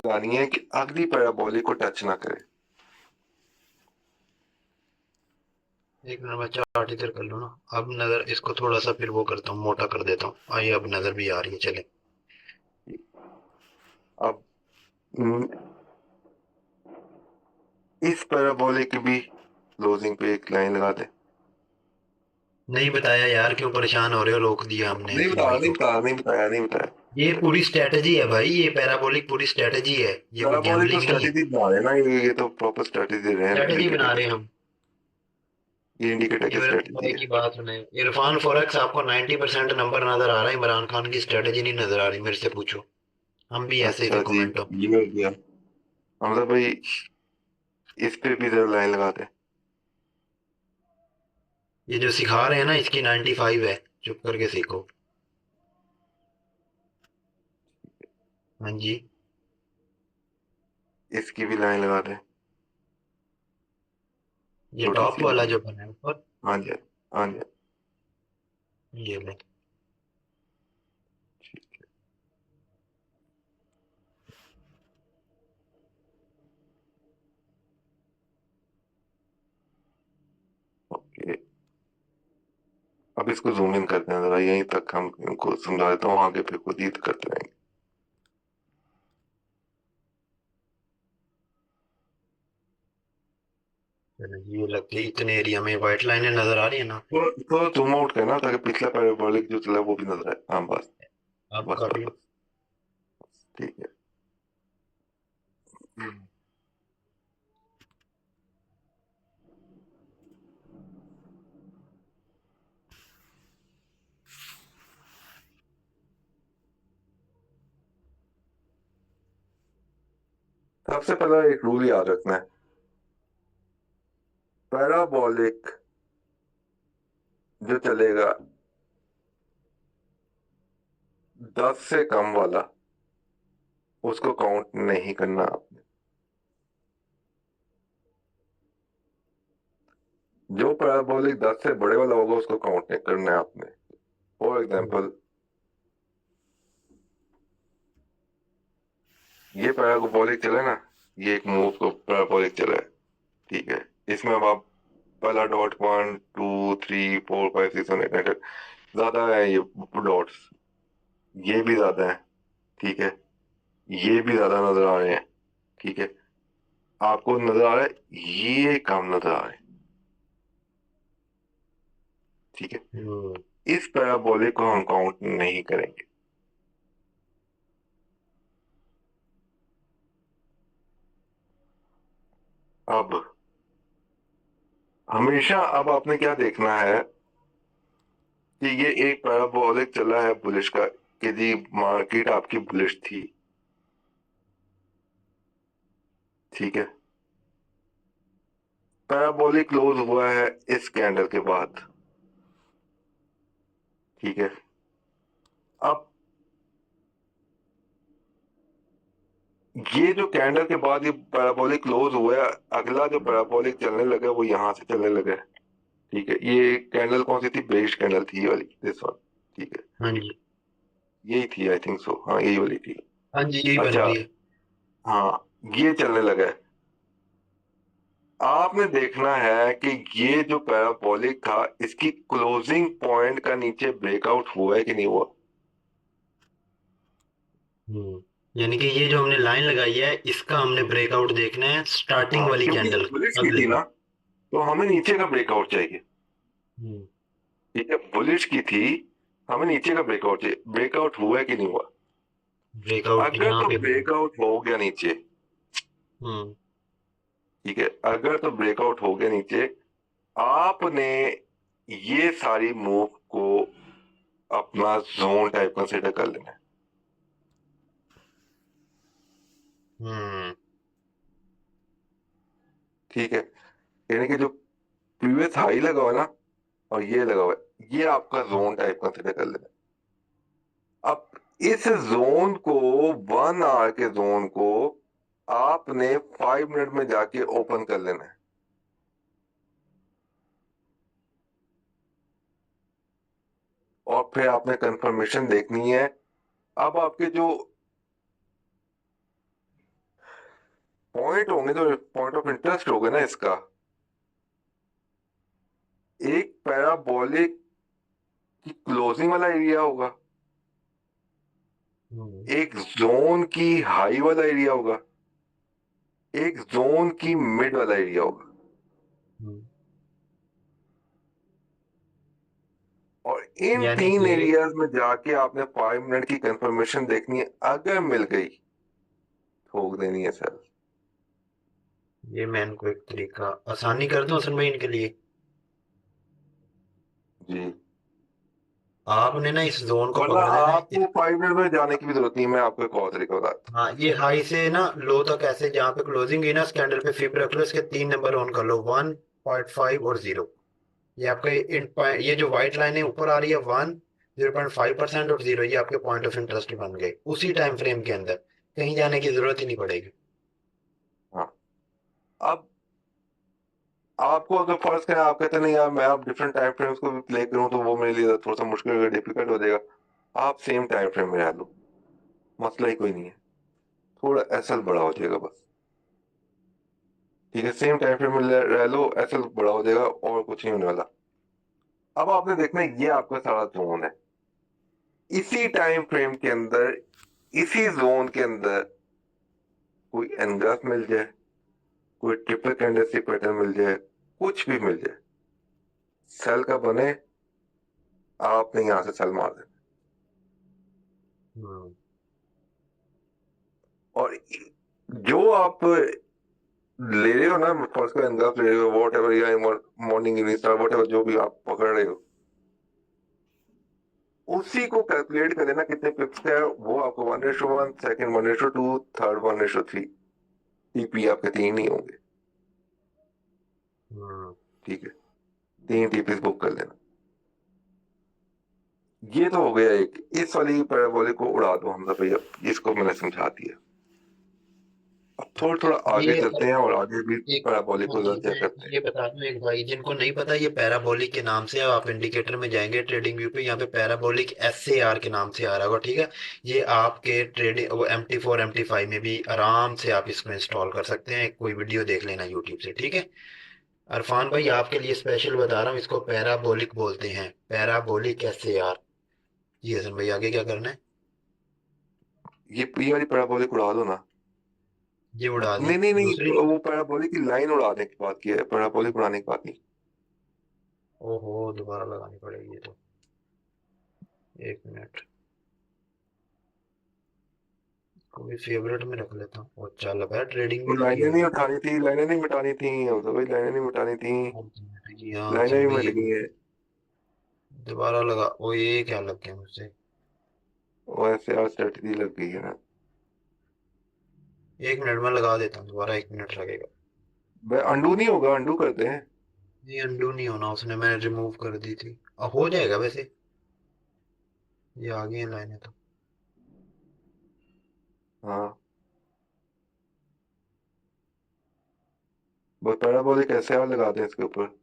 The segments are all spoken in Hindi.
लगानी है कि अगली पैराबोलिक को टच ना करे। एक मिनट में चार्ट इधर कर लो ना। अब नजर इसको थोड़ा सा फिर वो करता हूँ, मोटा कर देता हूँ। आइए अब नजर भी आ रही है, चले। अब इस पैराबोलिक की भी क्लोजिंग पे एक लाइन लगा दे। नहीं बताया यार, क्यों परेशान हो रहे हो? रोक दिया हमने नहीं इसी बताया, भाई नहीं को। बताया, नहीं बताया, नहीं बताया। ये पूरी स्ट्रेटजी है भाई, ये पैराबोलिक पूरी स्ट्रेटजी है। ये कोई पैराबोलिक तो गैम्बलिंग नहीं है। स्ट्रेटेजी बना रहे हैं ना, ये तो प्रॉपर स्ट्रेटेजी दे रहे हैं स्ट्रेटजी इंडिकेटर बना की। रहे हैं हम। ये इंडिकेटर ये की मेरे स्ट्रेटेजी भाई है। की बात सुने। इरफान फॉरेक्स आपको 90% नंबर नजर आ रहा है, इमरान खान की स्ट्रेटजी नहीं नजर आ रही, मेरे से पूछो। हम भी ऐसे ही अच्छा थे जी, कमेंटो। ये हो गया। हमजा भाई, इस पे भी जरा लाइन लगा दे। ये जो सिखा रहे हैं ना, इसकी 95 है। चुप करके सीखो। हाँ जी। इसकी भी लाइन लगा दे। ये छोटी टॉप सी वाला लाइन। जो बना है ऊपर। हाँ जी, हाँ जी। ये ले। ओके। अब इसको जूम इन करते हैं जरा, यहीं तक हम इनको समझा देता हूँ, आगे फिर खुद ही करते रहेंगे। चलो जी, ये लगती है इतने एरिया में व्हाइट लाइनें नजर आ रही है ना। तो जूम आउट करना ताकि पिछला पैराबोलिक जो चला है वो भी नजर आए। हाँ बस। आप बस कर बस लो। बस। ठीक है। सबसे पहला एक रूल याद रखना है। पैराबोलिक जो चलेगा 10 से कम वाला, उसको काउंट नहीं करना आपने। जो पैराबोलिक 10 से बड़े वाला होगा उसको काउंट नहीं करना है आपने। फॉर एग्जाम्पल, ये पैराबोलिक चला है ना, ये एक मूव को पैराबोलिक चला है। ठीक है। इसमें अब आप पहला डॉट 1 2 3 4 5 6 7 8 9 10 ज्यादा है ये डॉट्स। ये भी ज्यादा है। ठीक है। ये भी ज्यादा नजर आ रहे हैं। ठीक है। आपको नजर आ रहा है ये कम नजर आ रहे हैं। ठीक है। हम्म। इस पैराबोलिक को हम काउंट नहीं करेंगे। अब हमेशा अब आपने क्या देखना है कि ये एक पैराबोलिक चला है बुलिश का, कि जी मार्केट आपकी बुलिश थी। ठीक है। पैराबोलिक क्लोज हुआ है इस कैंडल के बाद। ठीक है। अब ये जो कैंडल के बाद ये पैराबोलिक क्लोज हुआ है, अगला जो पैराबोलिक चलने लगा है वो यहां से चलने लगा है। ठीक है। ये कैंडल कौन सी थी? बेरिश कैंडल थी ये वाली, दिस वन। ठीक है। हाँ जी। यही थी, आई थिंक सो, हाँ यही वाली थी। हाँ जी, यही बन अच्छा। रही है। हाँ, ये चलने लगा है। आपने देखना है कि ये जो पैराबोलिक था इसकी क्लोजिंग पॉइंट का नीचे ब्रेकआउट हुआ है कि नहीं हुआ। यानी कि ये जो हमने लाइन लगाई है, इसका हमने ब्रेकआउट देखना है, स्टार्टिंग हाँ, वाली क्योंकि ये कैंडल। बुलिश की थी अगली। ना, तो हमें नीचे का ब्रेकआउट चाहिए। हम्म। ठीक है, बुलिश की थी, हमें नीचे का ब्रेकआउट चाहिए। ब्रेकआउट हुआ है कि नहीं हुआ? ब्रेकआउट अगर यहाँ तो पे हुआ। ब्रेकआउट हो गया नीचे, हम्म। ठीक है, अगर तो ब्रेकआउट हो गया नीचे, आपने ये सारी मूव को अपना जोन टाइप कंसिडर कर लेना है। हम्म। ठीक है। यानी कि जो प्रीवियस हाई लगा हुआ है ना, और ये लगा हुआ है, ये आपका जोन टाइप कंसिडर कर लेना है। अब इस जोन को, 1 आवर के जोन को आपने 5 मिनट में जाके ओपन कर लेना है। और फिर आपने कंफर्मेशन देखनी है। अब आपके जो पॉइंट होंगे तो पॉइंट ऑफ इंटरेस्ट होगा ना इसका। एक पैराबोलिक की क्लोजिंग वाला एरिया होगा, हम्म। एक जोन की हाई वाला एरिया होगा, एक जोन की मिड वाला एरिया होगा। हम्म। और इन यानी तीन कि एरियाज में जाके आपने 5 मिनट की कंफर्मेशन देखनी है, अगर मिल गई ठोक देनी है सर। ये मैं इनको एक तरीका आसानी कर दूं असल में इनके लिए। जी। आपने ना इस जोन को वरना पकड़ लेना है आपको 5 मिनट में जाने की भी जरूरत नहीं है, मैं आपको एक और तरीका बताता हाँ, ये हाई से ना लो तक ऐसे जहाँ पे क्लोजिंग है ना, इस कैंडल पे फिब रख लो, इसके 3 नंबर ऑन कर लो, 1.5 और 0। ये आपके ये जो व्हाइट लाइन है ऊपर आ रही है 1, 0.5% और 0, ये आपके पॉइंट ऑफ इंटरेस्ट बन गए उसी टाइम फ्रेम के अंदर। कहीं जाने की जरूरत ही नहीं पड़ेगी। हूँ। हाँ। अब आपको अगर फर्ज करें, आप कहते नहीं यार मैं आप डिफरेंट टाइम फ्रेम्स को भी प्ले करूं तो वो मेरे लिए थोड़ा सा मुश्किल डिफिकल्ट हो जाएगा। आप सेम टाइम फ्रेम में रह लो, मसला ही कोई नहीं है। थोड़ा एसएल बड़ा हो जाएगा बस। ठीक है, सेम टाइम फ्रेम में रह लो, एसएल बड़ा हो जाएगा और कुछ नहीं होने वाला। अब आपने देखना है, ये आपका सारा जोन है। इसी टाइम फ्रेम के अंदर, इसी जोन के अंदर कोई एनग्राफ मिल जाए, कोई ट्रिपल कैंडलस्टिक पैटर्न मिल जाए, कुछ भी मिल जाए, सेल का बने, आपने यहां से सेल मार देना। हम्म। और जो आप ले रहे हो ना, फर्स्ट को एनग्राफ ले रहे हो, वॉट एवर, या morning evening star, what ever जो भी आप पकड़ रहे हो, उसी को कैलकुलेट कर लेना कितने पिप्स का है। वो आपको 1:1, सेकंड 1:2, थर्ड 1:3, टीपी आपके तीन ही होंगे। हम्म। ठीक है, तीन टीपीस बुक कर लेना। ये तो हो गया एक। इस वाली पैराबोलिक को उड़ा दो हमजा भैया, इसको मैंने समझा दिया। अब थोड़ा थोड़ा आगे ये चलते हैं और आगे भी एक पैराबोलिक हाँ को जी, चेक मैं करते हैं। ये बता दूं एक भाई जिनको नहीं पता, ये पैराबोलिक के नाम से आप इंडिकेटर में जाएंगे ट्रेडिंग व्यू पे, यहाँ पे पैराबोलिक SAR के नाम से आ रहा होगा, ठीक है। ये आपके ट्रेडिंग वो MT4 MT5 में भी आराम से आप इसको इंस्टॉल कर सकते हैं, कोई वीडियो देख लेना यूट्यूब से, ठीक है। अरफान भाई आपके लिए स्पेशल बता रहा हूँ, इसको पैराबोलिक बोलते हैं, पैराबोलिक SAR। जी हसन भाई आगे क्या करना है? ये वाली पैराबोलिक उड़ा दो ना। ये उड़ा दी नहीं नहीं दूसरी? नहीं, वो पैराबोलिक की लाइन उड़ाने की बात की है, पैराबोलिक उड़ाने की बात नहीं। ओहो, दोबारा लगानी पड़ेगी ये तो। 1 मिनट, को भी फेवरेट में रख लेता हूँ, वो चल रहा है ट्रेडिंग वो व्यू लगी लाइनें हुई नहीं है। उठानी थी, लाइनें नहीं मिटानी थी, तो भाई लाइनें नहीं मिटानी थी। जी हाँ लाइनें हसन भी भाई मिट गई हैं। दोबारा लगा, वो ये क्या लग गया मुझसे। वो ऐसे आज स्ट्रेटजी लग गई है ना। 1 मिनट में लगा देता हूँ दोबारा, 1 मिनट लगेगा। भाई अंडू नहीं होगा, अंडू करते हैं। ये अंडू नहीं होना, उसने मैंने रिमूव कर दी थी। अब हो जाएगा वैसे, ये आ गई है लाइनें तो। हाँ, बस पैराबोलिक ऐसे और लगा दें इसके ऊपर।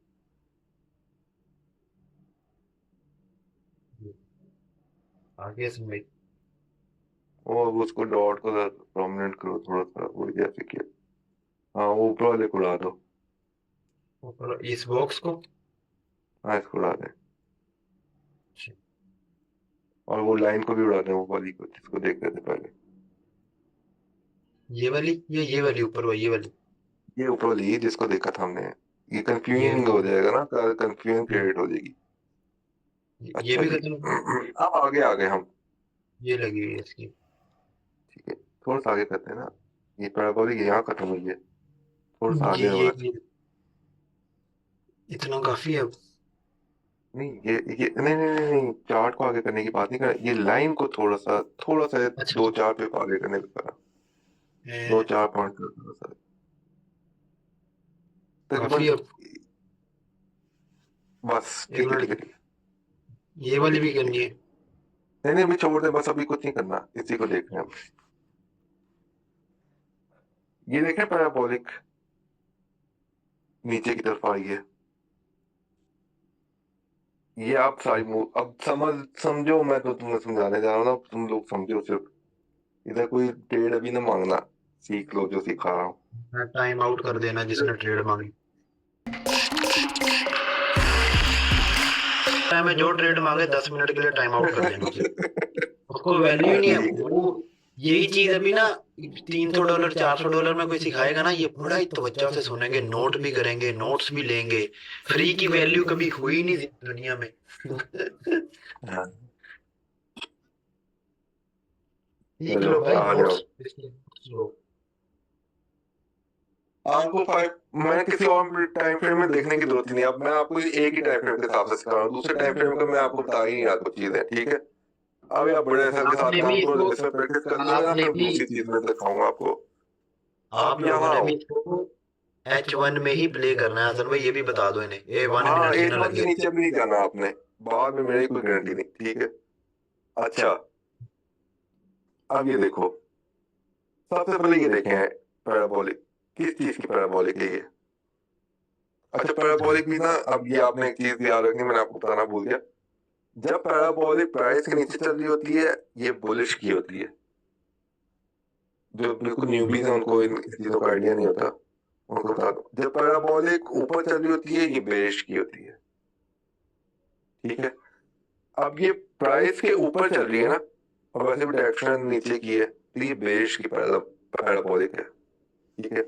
आ गया हसन भाई। और उसको डॉट को प्रोमिनेंट करो थोड़ा सा, वो जैसे कि। हाँ, वो ऊपर वाले को उड़ा दो। ऊपर इस बॉक्स को? हाँ, इसको उड़ा दें। अच्छा, और वो लाइन को भी उड़ा दें, वो वाली को जिसको देख रहे थे पहले। ये वाली, ये वाली ऊपर वो ये वाली। ये ऊपर वाली जिसको देखा था हमने। ये ये कंफ्यूजिंग हो जाएगा ना, कंफ्यूजन ये क्रिएट हो जाएगी। ये अच्छा भी जी। खत्म। अब आगे आ गए हम। ये लगी हुई है इसकी। ठीक है, थोड़ा सा आगे करते हैं ना। ये पैराबोलिक यहाँ खत्म हुई है, थोड़ा सा आगे होना ये चाहिए। इतना काफी है अब। नहीं, ये नहीं नहीं नहीं नहीं, चार्ट को आगे करने की बात नहीं कर, ये लाइन को थोड़ा सा अच्छा दो अच्छा। चार पे आगे करने की करा। दो ए, चार पॉइंट थोड़ा सा काफी तकरीबन। अब। बस एक ठीक है ठीक है मिनट, ठीक है। ये वाली भी करनी है? नहीं नहीं, अभी छोड़ दे, बस अभी कुछ नहीं करना, इसी को देखना है हम। ये देखें पैराबोलिक नीचे की तरफ आई है। ये आप सारी मूव अब समझो, मैं तो तुम्हें समझाने जा रहा हूँ ना, तुम लोग समझो सिर्फ। इधर कोई ट्रेड अभी ना मांगना, सीख लो जो सिखा रहा हूँ। टाइम आउट कर देना जिसने ट्रेड मांगी। टाइम में जो ट्रेड मांगे 10 मिनट के लिए टाइम आउट कर देना उसे। उसको वैल्यू ही नहीं है ठीक है। वो। यही चीज अभी ना $300 $400 में कोई सिखाएगा ना, ये बड़ा ही तवज्जो से सुनेंगे, नोट भी करेंगे, नोट्स भी लेंगे। फ्री की वैल्यू कभी हुई नहीं दुनिया में। हाँ, सीख चलो लो भाई आ जाओ। नोट्स लो। आपको फाइव, मैंने किसी और टाइम फ्रेम में देखने की जरूरत ही नहीं। अब मैं आपको एक ही टाइम फ्रेम के हिसाब से सिखा रहा हूँ, दूसरे टाइम फ्रेम का मैं आपको बता ही नहीं रहा कुछ चीजें, ठीक है। अभी आप बड़े असल के साथ आपने भी काम करो, इसको जब इसमें प्रैक्टिस कर लोगे ना, आपने फिर भी दूसरी चीज में दिखाऊंगा आपको। आप आप लोगों यहाँ ने आओ। भी इसको H1 में ही प्ले करना है हसन भाई, ये भी बता दो इन्हें, ये 1 मिनट हाँ, ही एज ना वन के लगे। नीचे भी नहीं जाना आपने, बाद में मेरी कोई गारंटी नहीं, ठीक है। अच्छा, अब ये देखो, सबसे पहले ये देखें पैराबोलिक, किस चीज की पैराबोलिक है ये। अच्छा, पैराबोलिक भी ना, अब ये आपने एक चीज याद रखनी, मैंने आपको बताना भूल गया। जब पैराबोलिक प्राइस के नीचे चल रही होती है, ये बुलिश की होती है। जो बिल्कुल न्यूबीज है उनको इन चीजों का आइडिया नहीं होता, उनको बता दो। जब पैराबोलिक ऊपर चल रही होती है, ये बेरिश की होती है, ठीक है। अब ये प्राइस के ऊपर चल रही है ना, और वैसे भी डायरेक्शन नीचे की है, तो ये बेरिश की पैराबोलिक है, ठीक है।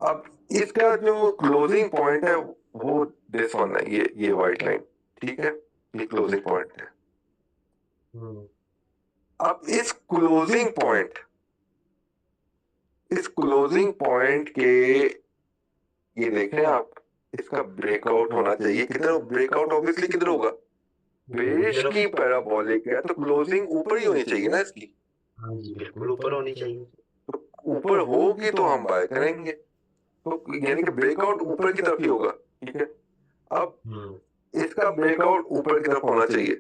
अब इसका जो क्लोजिंग पॉइंट है वो दिस वन है, ये वाइट लाइन, ठीक है। ये क्लोजिंग पॉइंट है। हम्म। अब इस क्लोजिंग पॉइंट के, ये देख रहे हैं आप, इसका ब्रेकआउट होना चाहिए किधर, ब्रेकआउट ऑब्वियसली किधर होगा, बेरिश की पैराबोलिक है तो क्लोजिंग ऊपर ही होनी चाहिए ना इसकी। हाँ जी बिल्कुल ऊपर होनी चाहिए। तो ऊपर होगी तो हम बाय करेंगे, तो यानी कि ब्रेकआउट ऊपर की तरफ ही होगा, ठीक है। अब हम्म। इसका ब्रेकआउट ऊपर की तरफ होना चाहिए,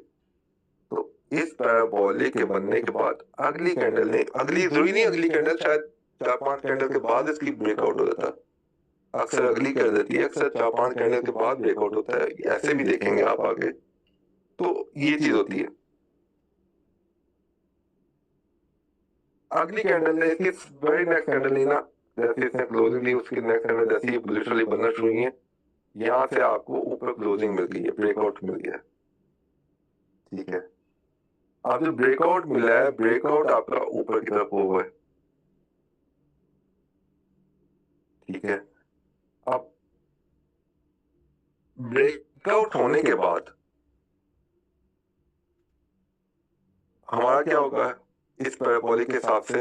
तो इस पैराबोलिक के बनने के बाद अगली कैंडल ने, अगली जरूरी नहीं, अगली कैंडल शायद 4-5 कैंडल के बाद इसकी ब्रेकआउट हो जाता है। अक्सर अगली कर देती है, अक्सर 4-5 कैंडल के बाद ब्रेकआउट होता है, ऐसे भी देखेंगे आप आगे। तो ये चीज होती है। अगली कैंडल ने इसकी वेरी नेक्स्ट कैंडल नहीं ना, जैसे इसने क्लोजिंग ली उसकी नेक्स्ट कैंडल जैसे ही लिटरली बनना शुरू हुई है, यहाँ से आपको ऊपर क्लोजिंग मिल गई है, ब्रेकआउट मिल गया है, ठीक है। अब जो ब्रेकआउट मिला है, ब्रेकआउट आपका ऊपर की तरफ हुआ है, ठीक है। अब ब्रेकआउट होने के बाद हमारा क्या होगा, इस पैराबोलिक के हिसाब से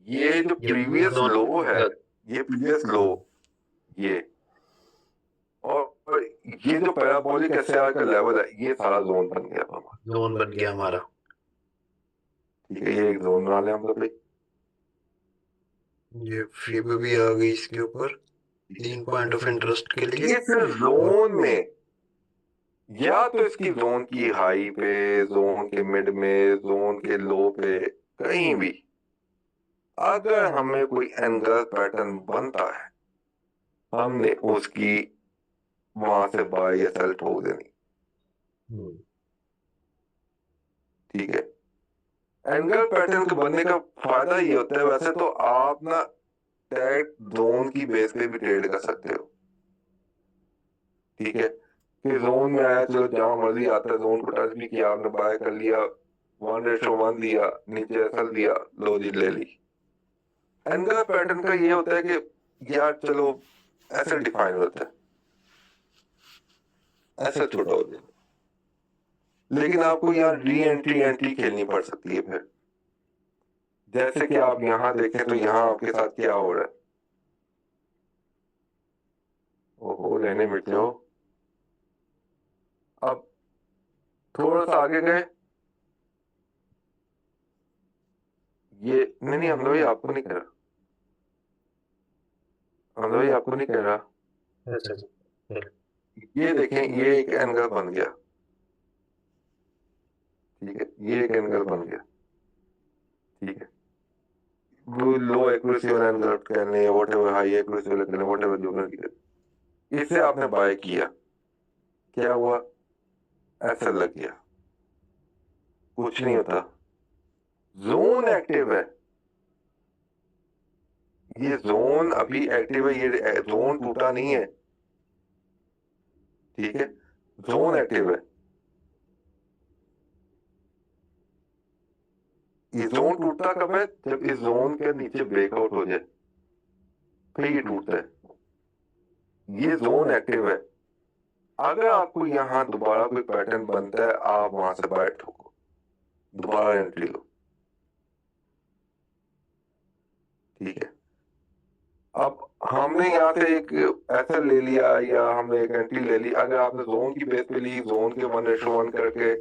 ये जो ये प्रीवियस लो है, ये प्रीवियस लो, ये और ये जो पैराबोलिक एसआर का लेवल है, ये सारा जोन बन गया हमारा, जोन बन गया हमारा। ठीक है। ये एक जोन बना लिया हम लोग भाई, ये फी भी आ गई इसके ऊपर, ठीक 3 पॉइंट ऑफ इंटरेस्ट के है। लिए। इस जोन में या तो इसकी जोन की हाई पे, जोन के मिड में, जोन के लो पे, कहीं भी अगर हमें कोई एंगल पैटर्न बनता है, हमने उसकी वहां से बाय या सेल ठोक देनी, हम्म। ठीक है। एंगल पैटर्न के बनने का फायदा ये होता है, वैसे तो आप ना डायरेक्ट जोन की बेस पे भी ट्रेड कर सकते हो, ठीक है। कि जोन में आया, चलो जहां मर्जी आता है, जोन को टच भी किया आपने, बाय कर लिया, 1:1 दिया, नीचे एसएल दिया, लो जी ले ली। एंगल पैटर्न का ये होता है कि यार चलो ऐसे डिफाइन होता है, ऐसा छोटा हो जाए, लेकिन आपको यहाँ री एंट्री एंट्री खेलनी पड़ सकती है फिर। जैसे कि आप यहाँ देखें तो यहाँ आपके साथ क्या हो रहा है, ओहो रहने मिट जाओ। अब थोड़ा सा आगे गए, ये नहीं नहीं हमजा भाई आपको नहीं कह रहा, हमजा भाई आपको नहीं कह रहा, अच्छा अच्छा। ये देखें ये एक एंगल बन गया, ठीक है। ये एक एंगल बन गया, ठीक है। वो लो एक्यूरेसी वाला एंगल कह लें, वॉट एवर हाई एक्यूरेसी वाला कह लें, वॉट एवर जो मर्जी करें। इससे आपने बाय किया, क्या हुआ, ऐसा लग गया, कुछ नहीं होता, जोन एक्टिव है, ये जोन अभी एक्टिव है, ये जोन टूटा नहीं है, ठीक है, जोन एक्टिव है। ये जोन टूटता कब है? जब इस जोन के नीचे ब्रेकआउट हो जाए, फिर ये टूटता है। ये जोन एक्टिव है। अगर आपको यहाँ दोबारा कोई पैटर्न बनता है, आप वहां से बाय ठोको, दोबारा एंट्री लो, ठीक है। अब हमने यहाँ से एक एसएल ले लिया या हमने एक एंट्री ले ली, अगर आपने जोन की बेस पे ली, जोन के 1:1 करके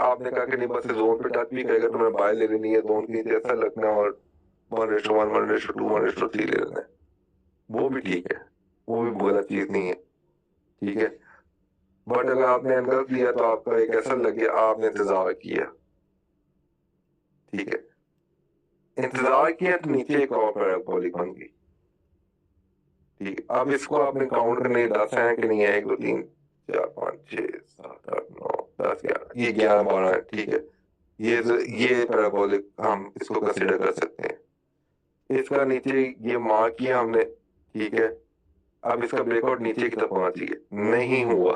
आपने कहा कि नहीं बस जोन पे टच भी करेगा तो मैं बाय ले लेनी है, जोन के नीचे एसएल रखना और 1:1, 1:2, 1:3 ले लेना है, वो भी ठीक है, वो भी गलत चीज नहीं है, ठीक है। बट अगर आपने एनगल्फ लिया तो आपका एक एसएल लग गया, आपने इंतजार किया, ठीक है, इंतजार किया तो नीचे एक और पैराबोलिक बन गई, ठीक है। अब इसको आपने काउंट करने 10 है कि नहीं है, 1 2 3 4 5 6 7 8 9 10 11, ये 11 12 है, ठीक है। ये पैराबोलिक हम इसको कंसिडर कर सकते हैं। इसका नीचे ये मार्क किया हमने, ठीक है। अब इसका ब्रेकआउट नीचे की तरफ होना चाहिए, नहीं हुआ,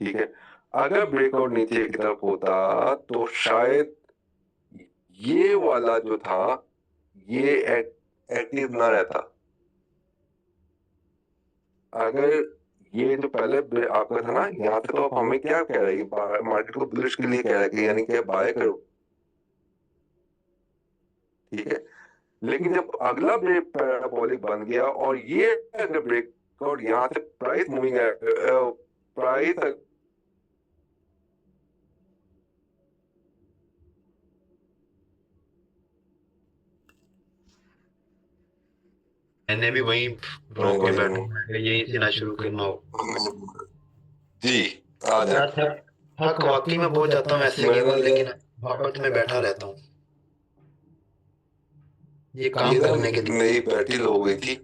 ठीक है। अगर ब्रेकआउट नीचे की तरफ होता तो शायद ये वाला जो था ये एक्टिव ना रहता। अगर ये जो पहले आपका था ना, यहाँ से तो अब हमें क्या कह रहा है, मार्केट को बुलिश के लिए कह रहा है कि यानी कि बाय करो, ठीक है। लेकिन जब अगला ब्रेक पैराबोलिक बन गया और ये अगर ब्रेकआउट यहाँ से प्राइस मूविंग है, प्राइस मैंने भी वही रोक के बैठा, यही से ना शुरू करना हो। जी आ जाए। अच्छा, थक वाकई में बहुत जाता हूँ ऐसे गेम में, लेकिन वापस में बैठा रहता हूँ ये काम ये ना करने के लिए। मेरी बैटरी लो हो गई थी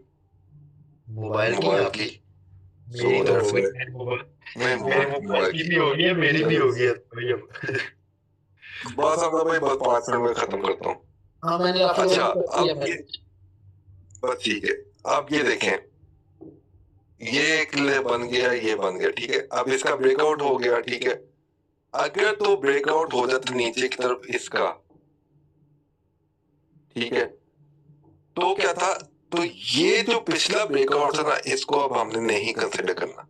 मोबाइल की मोबाइल आपकी? की, सो मेरी तो हो दैट्स गई, नहीं मेरे मोबाइल मोबाइल की की। भी हो गई है, मेरी भी हो गई है भाई अब। बस अब भाई बस 5 मिनट में खत्म करता हूँ। हाँ, मैंने आपको अच्छा कर दिया अब मैंने। ये बस ठीक है। अब ये देखें, ये एक बन गया, ये बन गया, ठीक है। अब इसका ब्रेकआउट हो गया, ठीक है। अगर तो ब्रेकआउट हो जाता नीचे की तरफ इसका, ठीक है, तो क्या था, तो ये जो पिछला ब्रेकआउट था ना, इसको अब हमने नहीं कंसिडर करना।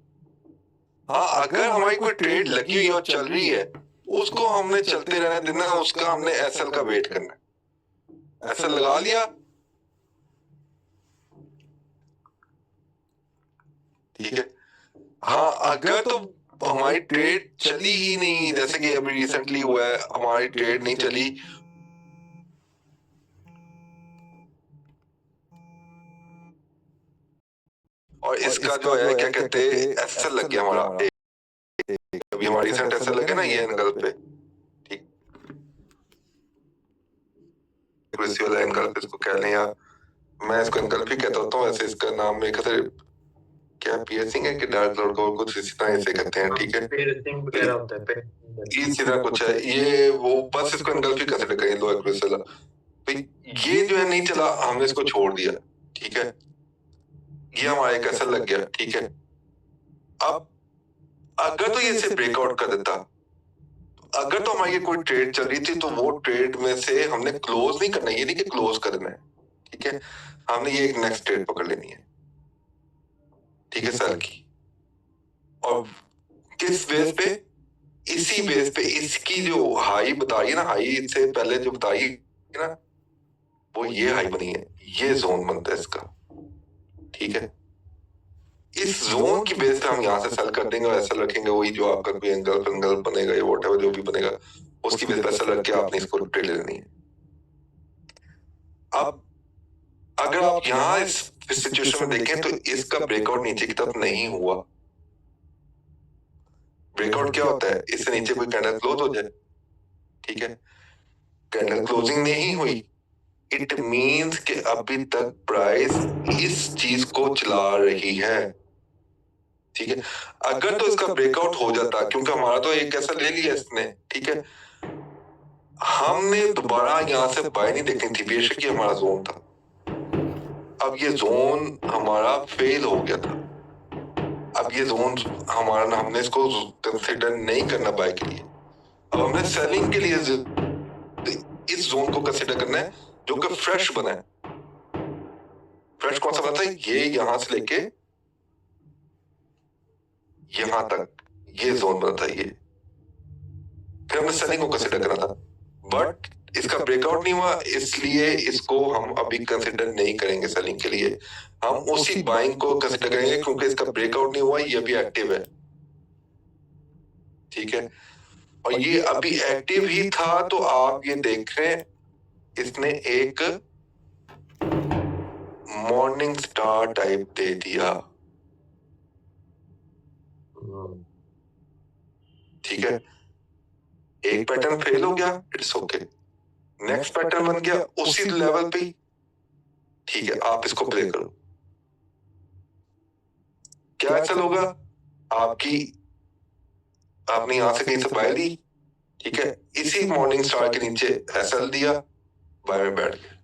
हाँ, अगर हमारी कोई ट्रेड लगी हुई है और चल रही है, उसको हमने चलते रहना देना, उसका हमने एसएल का वेट करना है। एसएल लगा लिया, ठीक है। हाँ, अगर तो हमारी ट्रेड चली ही नहीं, जैसे कि अभी रिसेंटली हुआ है, हमारी ट्रेड नहीं चली और इसका जो है क्या कहते हैं एसएल लग गया हमारा, अभी हमारी रिसेंट एसएल लगे ना ये एंगल पे, ठीक, इसी वाला एंगल पे इसको कह लें, या मैं इसको एंगल भी कहता होता हूँ, वैसे इसका नाम मेरे ख्याल से क्या पियर्सिंग है कि डार्क लॉर्ड को कुछ इसी तरह से कहते हैं, ठीक है। पेरेंटिंग वगैरह होता है इसी तरह कुछ है ये, वो बस इसको एंगल भी कंसिडर करें, लो एक्रोस वाला। तो ये जो है नहीं चला, हमने इसको छोड़ दिया, ठीक है। ये हमारा एक एसएल लग गया, ठीक है। अब अगर तो ये इसे ब्रेकआउट कर देता, अगर तो हमारी कोई ट्रेड चल रही थी, तो वो ट्रेड में से हमने क्लोज नहीं करना, ये नहीं कि क्लोज करना है, ठीक है। हमने ये एक नेक्स्ट ट्रेड पकड़ लेनी है, ठीक है, सेल की। और किस बेस पे? इसी बेस पे, इसकी जो हाई बता रही है ना, हाई से पहले जो बताई है ना, वो ये हाई बनी है, ये जोन बनता है इसका, ठीक है। इस जोन की बेस पे हम यहाँ से सेल कर देंगे और ऐसा रखेंगे, वही जो आपका कोई एंगल बनेगा या व्हाटएवर जो भी बनेगा, उसकी बेस पे ऐसा रख के आपने इसको ट्रेड लेनी है। अब अगर आप यहाँ इस सिचुएशन में देखें तो इसका ब्रेकआउट नीचे की तरफ नहीं हुआ। ब्रेकआउट क्या होता है, इससे नीचे कोई कैंडल क्लोज हो जाए, ठीक है। कैंडल क्लोजिंग नहीं हुई, इट मींस कि अभी तक प्राइस इस चीज को चला रही है, ठीक है। अगर तो इसका ब्रेकआउट हो जाता, क्योंकि हमारा तो एक ऐसा ले लिया इसने, ठीक है। हमने दोबारा यहाँ से बाय नहीं देखनी थी, बेशक ये हमारा जोन था। अब ये जोन हमारा फेल हो गया था। अब ये जोन हमारा, हमने इसको कंसिडर नहीं करना बाय के लिए। अब हमने सेलिंग के लिए इस जोन को कंसिडर करना है जो कि फ्रेश बना है। फ्रेश कौन सा बना था? ये यहां से लेके यहां तक ये जोन बना था। ये फिर हमने सेलिंग को कंसिडर करना था, बट इसका ब्रेकआउट नहीं हुआ, इसलिए इसको हम अभी कंसिडर नहीं करेंगे सेलिंग के लिए। हम उसी बाइंग को कंसिडर करेंगे क्योंकि इसका ब्रेकआउट नहीं हुआ, ये भी एक्टिव है। ठीक है, और ये अभी एक्टिव ही था, तो आप ये देख रहे हैं इसने एक मॉर्निंग स्टार टाइप दे दिया। ठीक है, एक पैटर्न फेल हो गया, इट्स ओके। नेक्स्ट पैटर्न बन गया उसी लेवल पे। ठीक है, आप इसको प्ले करो। क्या एक्सेल होगा? आपकी आपने यहां से कहीं से बाय ली, ठीक है, इसी मॉर्निंग स्टार के नीचे एसएल दिया, बाय में बैठ गया।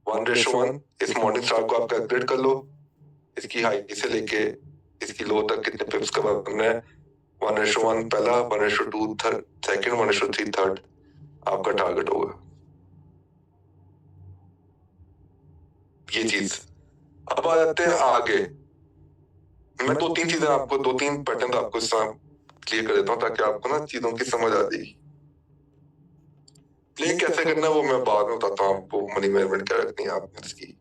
1:1 इस मॉर्निंग स्टार को आप कैलकुलेट कर लो, इसकी हाई से लेके इसकी लो तक कितने पिप्स का बनना है। 1:1 पहला, 1:2 सेकंड, 1:3 थर्ड आपका टारगेट होगा। ये चीज। अब आ जाते हैं आगे। मैं दो तीन चीजें आपको, दो तीन पैटर्न आपको इस तरह क्लियर कर देता हूँ ताकि आपको ना चीजों की समझ आ जाएगी। प्ले कैसे करना है वो मैं बाद में बताता हूँ आपको, मनी मैनेजमेंट क्या रखनी है आपने इसकी।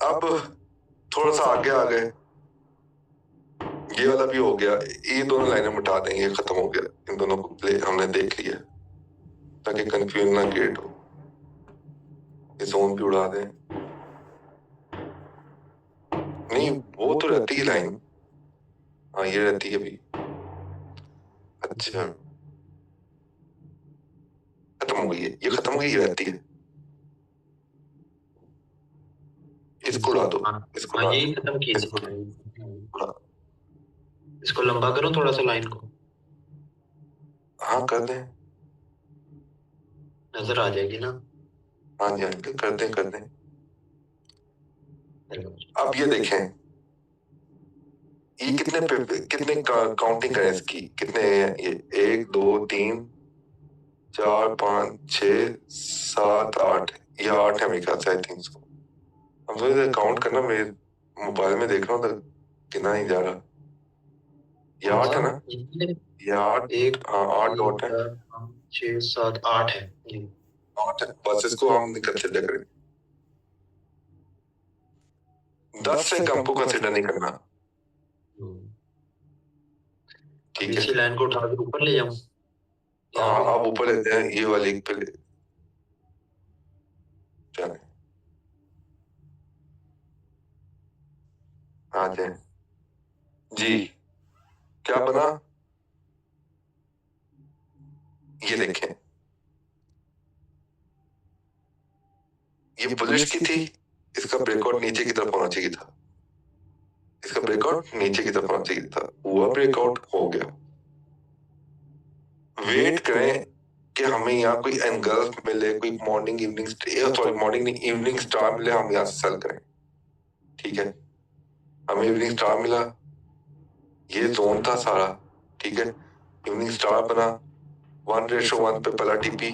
अब थोड़ा सा आगे आ गए, ये वाला भी हो गया, ये दोनों लाइनें मिटा देंगे, ये खत्म हो गया। इन दोनों को प्ले हमने देख लिया ताकि कंफ्यूजन ना क्रिएट हो। ये जोन भी उड़ा दें। नहीं, वो तो रहती है लाइन। हाँ, ये रहती है भी। अच्छा, खत्म हो गई है, ये खत्म हो गई, ये रहती है। इसको उड़ा दो, इसको उड़ा यही दो, खत्म की इसको इसको उड़ा। इसको लंबा करो थोड़ा सा लाइन को, हाँ कर दें, नजर आ जाएगी ना। हाँ जी, हाँ जी, कर दें कर दें। अब ये देखें, ये कितने काउंटिंग करें इसकी, कितने हैं ये? 1 2 3 4 5 6 7 8, ये 8 है मेरे ख्याल से, आई थिंक सो। हम थोड़ी देर काउंट करना, मेरे मोबाइल में देख रहा हूँ तो कितना ही जा रहा। ये 8 है ना? ये 8, एक, हाँ 8 डॉट है। 6 7 8 है ये। 8 है, बस इसको हम कंसिडर करें। 10 से कम को कंसिडर नहीं करना। ठीक है, इसी लाइन को उठा कर ऊपर ले जाऊं। हाँ अब ऊपर लेते हैं, ये वाली पे चले आ जाए जी। क्या बना? ये देखें, ये बुलिश की थी, इसका ब्रेकआउट नीचे की तरफ होना चाहिए था, इसका ब्रेकआउट नीचे की तरफ होना चाहिए था, हुआ ब्रेकआउट हो गया। वेट करें कि हमें यहाँ कोई एंगल्फ मिले, कोई मॉर्निंग इवनिंग, सॉरी मॉर्निंग नहीं, इवनिंग स्टार मिले, हम यहाँ से सेल करें। ठीक है, हमें इवनिंग स्टार मिला, ये जोन था सारा। ठीक है, इवनिंग स्टार बना, 1:1 पे पहला टीपी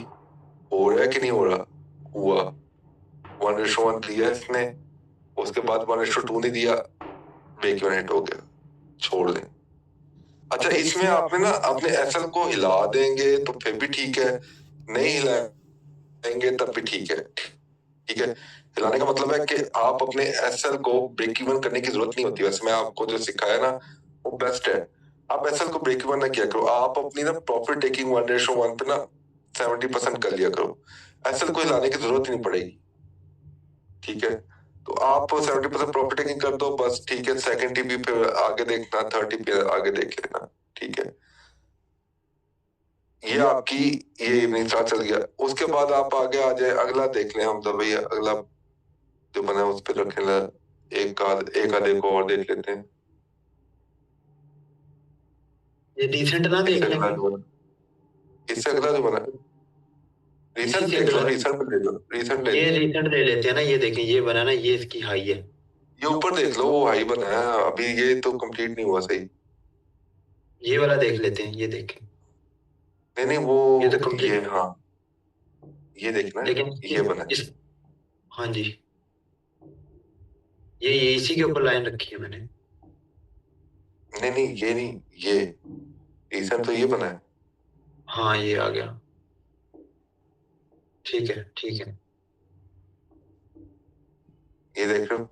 हो रहा है कि नहीं हो रहा? हुआ। 1:1 दिया इसने, उसके बाद 1:2 नहीं दिया, ब्रेक इवन हिट हो गया, छोड़ दें। अच्छा, इसमें आपने ना अपने एसएल को हिला देंगे तो फिर भी ठीक है, नहीं हिलाएंगे तब भी ठीक है। ठीक है, हिलाने का मतलब है कि आप अपने एसएल को ब्रेक इवन करने की जरूरत नहीं होती। वैसे मैं आपको जो सिखाया ना वो बेस्ट है, आप एसएल को ब्रेक इवन ना किया करो, आप अपनी ना प्रॉफिट टेकिंग 1:1 पे ना 70% कर लिया करो, एसएल को हिलाने की जरूरत ही नहीं पड़ेगी। ठीक है, तो आप 70% प्रॉफिट टेकिंग कर दो बस। ठीक है, सेकंड टीपी पे आगे देखना, थर्ड टीपी आगे देख लेना। ठीक है, ये आपकी ये इवनिंग स्टार चल गया। उसके बाद आप आगे आ जाए, अगला देख लें हम तो भैया, अगला जो बना है उस पर रखने ला एक आधे को और देख लेते हैं। ये रिसेंट ना इससे देख अगला लेंगे। जो बना, इससे अगला जो बना, इसी रिसेंट से देख लो, अगला रिसेंट पे ले लो, रिसेंट ले ये लो। रिसेंट ले लेते हैं ना, ये देखें ये बना ना, ये इसकी हाई है। ये ऊपर देख लो, वो हाई बना है अभी, ये तो कंप्लीट नहीं हुआ सही। ये वाला देख लेते हैं, ये देखें। नहीं नहीं, ये तो वो ये कंप्लीट, हाँ, ये देखना है, लेकिन ये बना है। इस, हाँ जी, ये इसी के ऊपर लाइन रखी है मैंने। नहीं नहीं, ये नहीं, ये रिसेंट तो ये बना है। हाँ ये आ गया, ठीक है ठीक है। ये देख रहे हो,